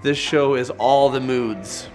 This show is all the moods.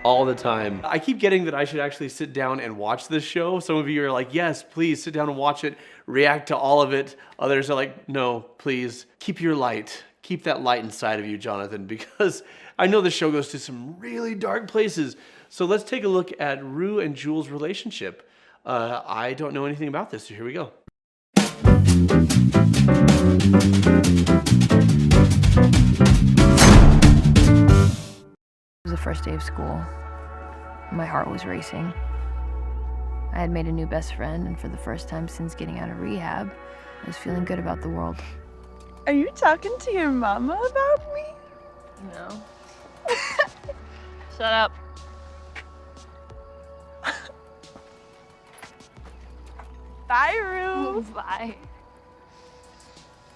All the time. I keep getting that I should actually sit down and watch this show. Some of you are like, yes, please sit down and watch it, react to all of it. Others are like, no, please keep your light. Keep that light inside of you, Jonathan, because I know the show goes to some really dark places. So let's take a look at Rue and Jules' relationship. I don't know anything about this, so here we go. It was the first day of school. My heart was racing. I had made a new best friend, and for the first time since getting out of rehab, I was feeling good about the world. Are you talking to your mama about me? No. Shut up. Bye, Rue. Bye.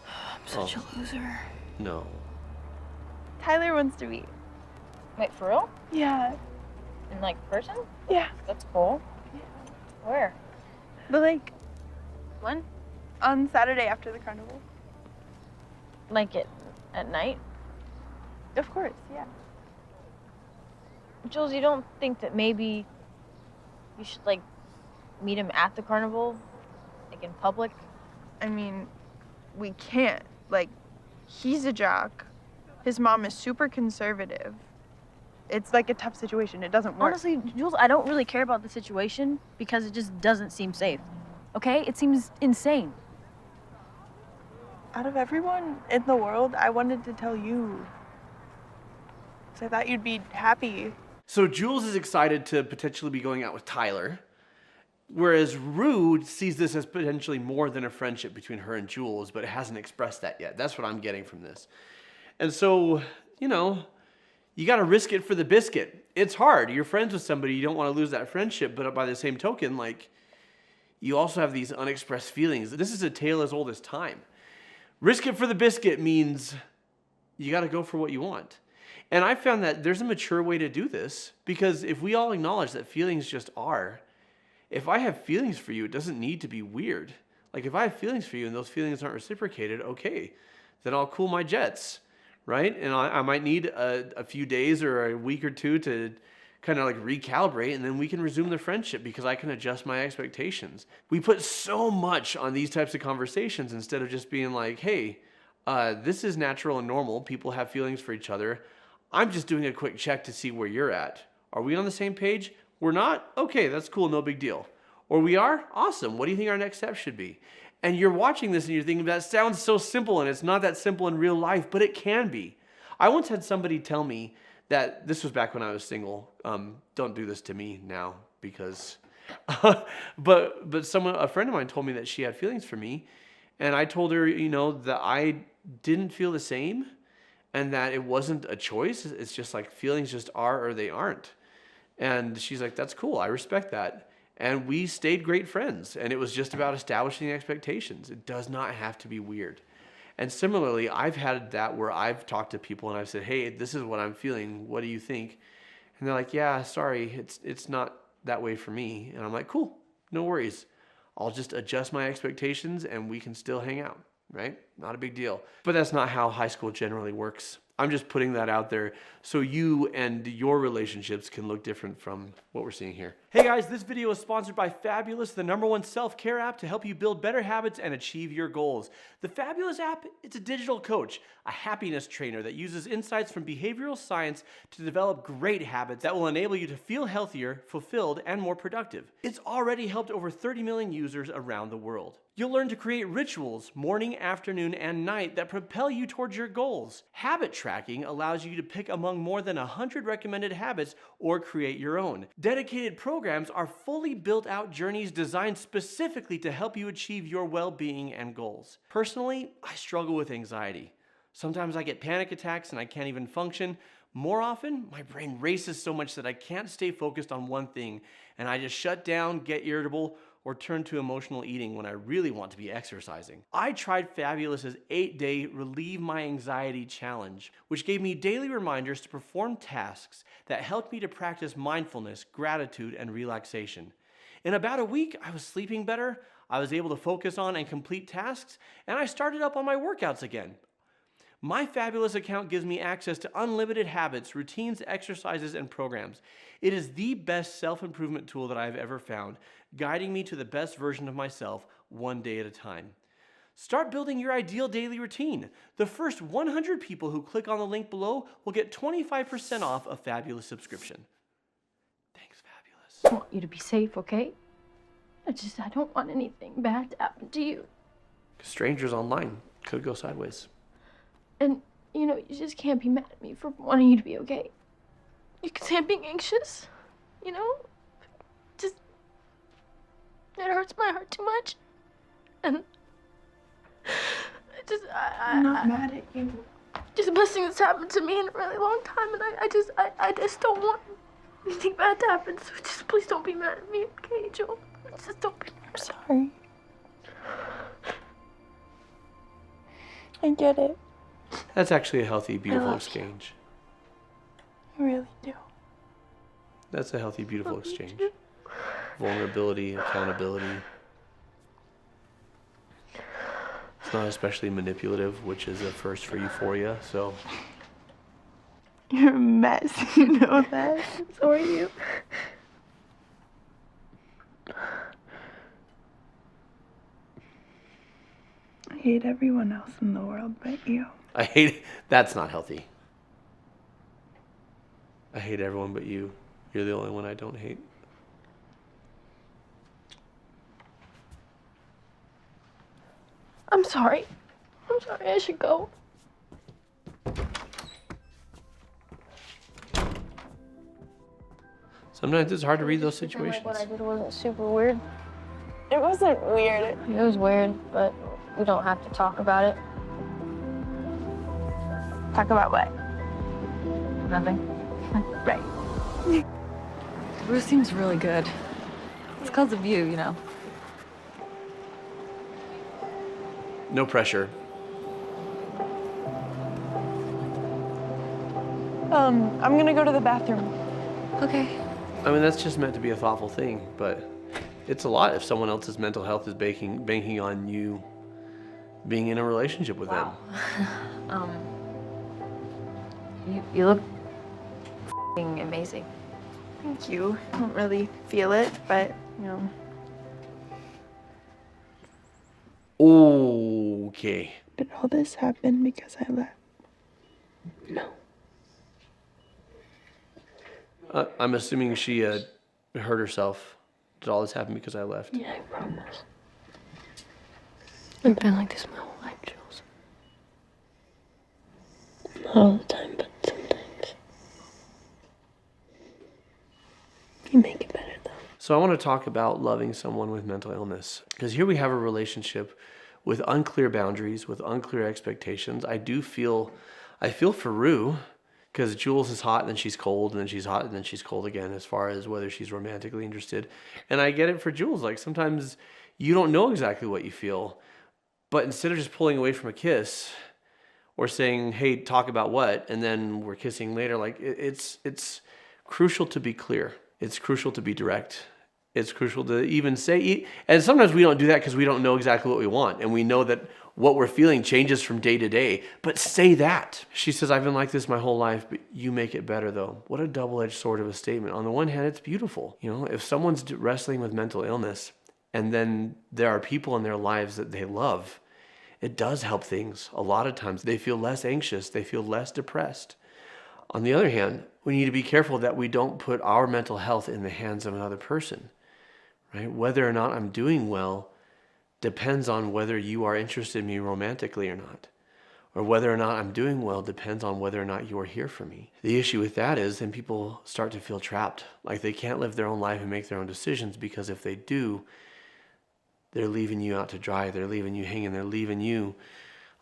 I'm such a loser. No. Tyler wants to meet. Wait, for real? Yeah. In like person? Yeah. That's cool. Yeah. Where? The lake. When? On Saturday after the carnival. Like at night? Of course, yeah. Jules, you don't think that maybe you should like meet him at the carnival? Like in public? I mean, we can't. Like, he's a jock. His mom is super conservative. It's like a tough situation. It doesn't work. Honestly, Jules, I don't really care about the situation because it just doesn't seem safe. Okay? It seems insane. Out of everyone in the world, I wanted to tell you. Because I thought you'd be happy. So Jules is excited to potentially be going out with Tyler, whereas Rue sees this as potentially more than a friendship between her and Jules, but hasn't expressed that yet. That's what I'm getting from this. And so, you know, you got to risk it for the biscuit. It's hard. You're friends with somebody. You don't want to lose that friendship. But by the same token, like, you also have these unexpressed feelings. This is a tale as old as time. Risk it for the biscuit means you got to go for what you want. And I found that there's a mature way to do this, because if we all acknowledge that feelings just are, if I have feelings for you, it doesn't need to be weird. Like, if I have feelings for you and those feelings aren't reciprocated, okay, then I'll cool my jets. Right? And I might need a few days or a week or two to kind of like recalibrate, and then we can resume the friendship because I can adjust my expectations. We put so much on these types of conversations instead of just being like, hey, this is natural and normal. People have feelings for each other. I'm just doing a quick check to see where you're at. Are we on the same page? We're not? Okay, that's cool. No big deal. Or we are? Awesome. What do you think our next step should be? And you're watching this and you're thinking, that sounds so simple, and it's not that simple in real life, but it can be. I once had somebody tell me that, this was back when I was single. Don't do this to me now, because, but a friend of mine told me that she had feelings for me, and I told her, you know, that I didn't feel the same, and that it wasn't a choice. It's just like feelings just are or they aren't. And she's like, that's cool. I respect that. And we stayed great friends, and it was just about establishing expectations. It does not have to be weird. And similarly, I've had that where I've talked to people and I've said, hey, this is what I'm feeling. What do you think? And they're like, yeah, sorry, it's not that way for me. And I'm like, cool, no worries. I'll just adjust my expectations and we can still hang out, right? Not a big deal. But that's not how high school generally works. I'm just putting that out there so you and your relationships can look different from what we're seeing here. Hey guys, this video is sponsored by Fabulous, the #1 self-care app to help you build better habits and achieve your goals. The Fabulous app, it's a digital coach, a happiness trainer that uses insights from behavioral science to develop great habits that will enable you to feel healthier, fulfilled, and more productive. It's already helped over 30 million users around the world. You'll learn to create rituals, morning, afternoon, and night that propel you towards your goals. Habit tracking allows you to pick among more than 100 recommended habits or create your own. Dedicated programs are fully built out journeys designed specifically to help you achieve your well-being and goals. Personally, I struggle with anxiety. Sometimes I get panic attacks and I can't even function. More often, my brain races so much that I can't stay focused on one thing, and I just shut down, get irritable, or turn to emotional eating when I really want to be exercising. I tried Fabulous's 8-day Relieve My Anxiety Challenge, which gave me daily reminders to perform tasks that helped me to practice mindfulness, gratitude, and relaxation. In about a week, I was sleeping better, I was able to focus on and complete tasks, and I started up on my workouts again. My Fabulous account gives me access to unlimited habits, routines, exercises, and programs. It is the best self-improvement tool that I have ever found, guiding me to the best version of myself one day at a time. Start building your ideal daily routine. The first 100 people who click on the link below will get 25% off a Fabulous subscription. Thanks, Fabulous. I want you to be safe, okay? I don't want anything bad to happen to you. Strangers online could go sideways. And, you just can't be mad at me for wanting you to be okay. You can say I'm being anxious, Just, it hurts my heart too much. And I'm not mad at you. just the best thing that's happened to me in a really long time, and I just don't want anything bad to happen, so just please don't be mad at me, okay, Joel? Just don't be mad. I'm sorry. I get it. That's actually a healthy, beautiful love exchange. I really do. That's a healthy, beautiful exchange. Vulnerability, accountability. It's not especially manipulative, which is a first for Euphoria, so. You're a mess, you know that? So are you. I hate everyone else in the world but you. I hate it. That's not healthy. I hate everyone but you. You're the only one I don't hate. I'm sorry. I should go. Sometimes it's hard to read those situations. Like what I did wasn't super weird. It wasn't weird. It was weird, but we don't have to talk about it. Talk about what? Nothing. Right. Rue seems really good. It's because of you, No pressure. I'm gonna go to the bathroom. Okay. I mean, that's just meant to be a thoughtful thing, but it's a lot if someone else's mental health is banking on you being in a relationship with them. You look f***ing amazing. Thank you. I don't really feel it, but, Okay. But all this happened because I left. No. I'm assuming she hurt herself. Did all this happen because I left? Yeah, I promise. I've been like this my whole life, Jules. Not all the time, but sometimes. You make it better, though. So I want to talk about loving someone with mental illness. Because here we have a relationship with unclear boundaries, with unclear expectations. I feel for Rue, because Jules is hot and then she's cold and then she's hot and then she's cold again as far as whether she's romantically interested. And I get it for Jules. Like sometimes you don't know exactly what you feel, but instead of just pulling away from a kiss or saying, hey, talk about what, and then we're kissing later, like it's crucial to be clear. It's crucial to be direct. It's crucial to even say, and sometimes we don't do that because we don't know exactly what we want. And we know that what we're feeling changes from day to day, but say that. She says, I've been like this my whole life, but you make it better though. What a double-edged sword of a statement. On the one hand, it's beautiful. If someone's wrestling with mental illness and then there are people in their lives that they love, it does help things. A lot of times they feel less anxious. They feel less depressed. On the other hand, we need to be careful that we don't put our mental health in the hands of another person, right? Whether or not I'm doing well depends on whether you are interested in me romantically or not. Or whether or not I'm doing well depends on whether or not you are here for me. The issue with that is then people start to feel trapped, like they can't live their own life and make their own decisions, because if they do, they're leaving you out to dry, they're leaving you hanging, they're leaving you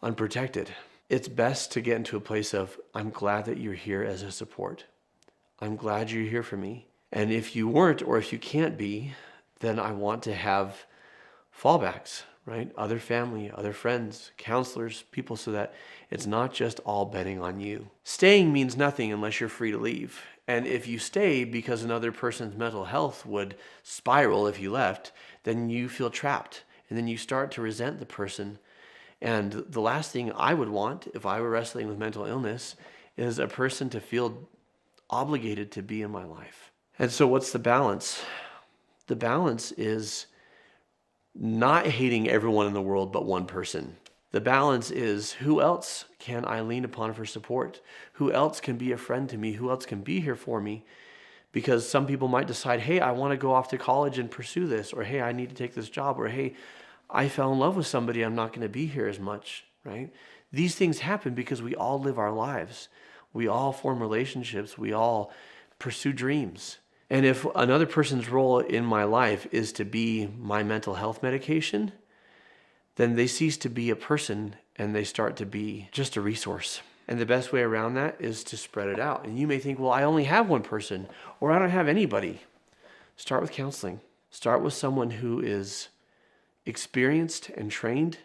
unprotected. It's best to get into a place of, I'm glad that you're here as a support. I'm glad you're here for me. And if you weren't, or if you can't be, then I want to have fallbacks, right? Other family, other friends, counselors, people, so that it's not just all betting on you. Staying means nothing unless you're free to leave. And if you stay because another person's mental health would spiral if you left, then you feel trapped. And then you start to resent the person And the last thing I would want if I were wrestling with mental illness is a person to feel obligated to be in my life. And so what's the balance? The balance is not hating everyone in the world but one person. The balance is, who else can I lean upon for support? Who else can be a friend to me? Who else can be here for me? Because some people might decide, hey, I want to go off to college and pursue this, or hey, I need to take this job, or hey, I fell in love with somebody, I'm not going to be here as much, right? These things happen because we all live our lives. We all form relationships. We all pursue dreams. And if another person's role in my life is to be my mental health medication, then they cease to be a person and they start to be just a resource. And the best way around that is to spread it out. And you may think, well, I only have one person, or I don't have anybody. Start with counseling. Start with someone who is experienced and trained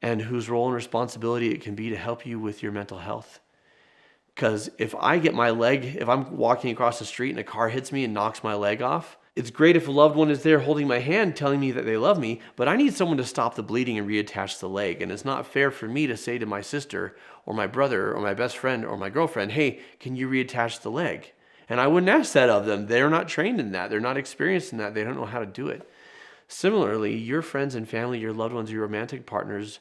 and whose role and responsibility it can be to help you with your mental health. Because if I get my leg, if I'm walking across the street and a car hits me and knocks my leg off, it's great if a loved one is there holding my hand telling me that they love me, but I need someone to stop the bleeding and reattach the leg. And it's not fair for me to say to my sister or my brother or my best friend or my girlfriend, hey, can you reattach the leg? And I wouldn't ask that of them. They're not trained in that. They're not experienced in that. They don't know how to do it. Similarly, your friends and family, your loved ones, your romantic partners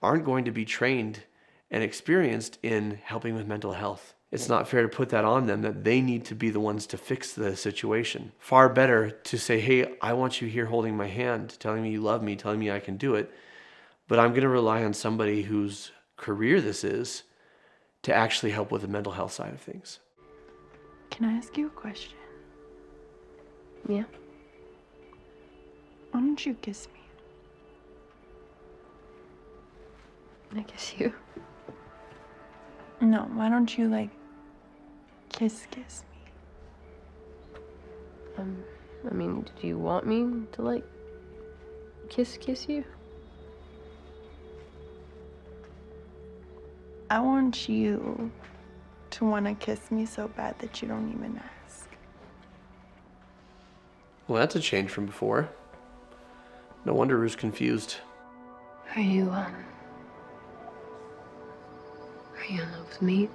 aren't going to be trained and experienced in helping with mental health. It's not fair to put that on them that they need to be the ones to fix the situation. Far better to say, hey, I want you here holding my hand, telling me you love me, telling me I can do it, but I'm going to rely on somebody whose career this is to actually help with the mental health side of things. Can I ask you a question? Yeah. Why don't you kiss me? I kiss you. No, why don't you, like, kiss me? I mean, do you want me to, like, kiss you? I want you to want to kiss me so bad that you don't even ask. Well, that's a change from before. No wonder Rue's confused. Are you in love with me?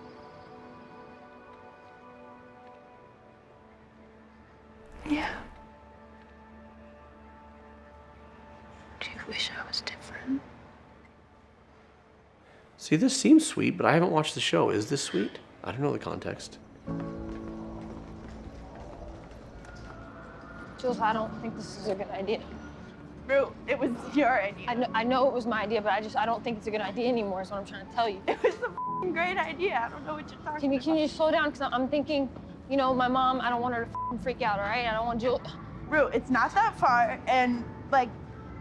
Yeah. Do you wish I was different? See, this seems sweet, but I haven't watched the show. Is this sweet? I don't know the context. Jules, I don't think this is a good idea. Rue, it was your idea. I know it was my idea, but I don't think it's a good idea anymore is what I'm trying to tell you. It was a great idea. I don't know what you're talking about. Can you just slow down? Because I'm thinking, you know, my mom, I don't want her to freak out, all right? I don't want Jules. Rue, it's not that far, and, like,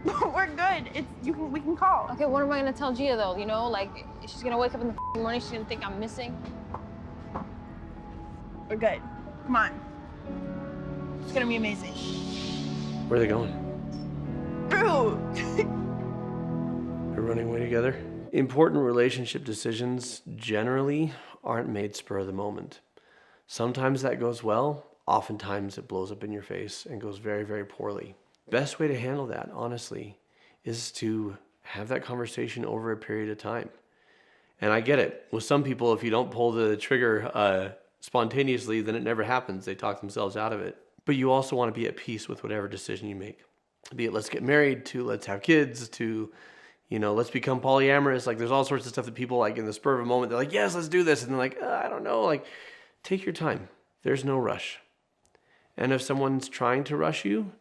we're good. We can call. Okay, what am I gonna tell Gia though? You know, like, she's gonna wake up in the morning, she's gonna think I'm missing. We're good. Come on. It's gonna be amazing. Where are they going? Rue! They're running away together. Important relationship decisions generally aren't made spur of the moment. Sometimes that goes well. Oftentimes it blows up in your face and goes very, very poorly. Best way to handle that, honestly, is to have that conversation over a period of time. And I get it. With some people, if you don't pull the trigger spontaneously, then it never happens. They talk themselves out of it. But you also want to be at peace with whatever decision you make. Be it let's get married, to let's have kids, to, you know, let's become polyamorous. Like, there's all sorts of stuff that people, like, in the spur of a moment, they're like, yes, let's do this. And they're like, I don't know. Like, take your time. There's no rush. And if someone's trying to rush you,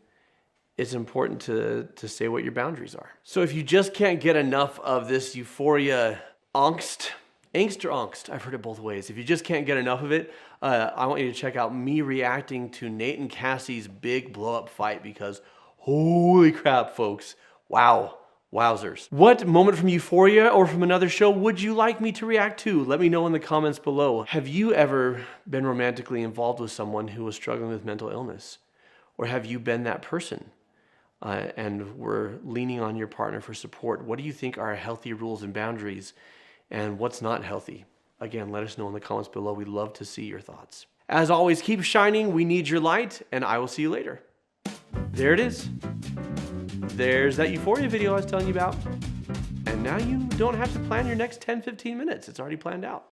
it's important to say what your boundaries are. So if you just can't get enough of this Euphoria angst or angst, I've heard it both ways. If you just can't get enough of it, I want you to check out me reacting to Nate and Cassie's big blow-up fight, because holy crap, folks. Wow. Wowzers. What moment from Euphoria or from another show would you like me to react to? Let me know in the comments below. Have you ever been romantically involved with someone who was struggling with mental illness? Or have you been that person and were leaning on your partner for support? What do you think are healthy rules and boundaries, and what's not healthy? Again, let us know in the comments below. We'd love to see your thoughts. As always, keep shining. We need your light, and I will see you later. There it is. There's that Euphoria video I was telling you about. And now you don't have to plan your next 10, 15 minutes. It's already planned out.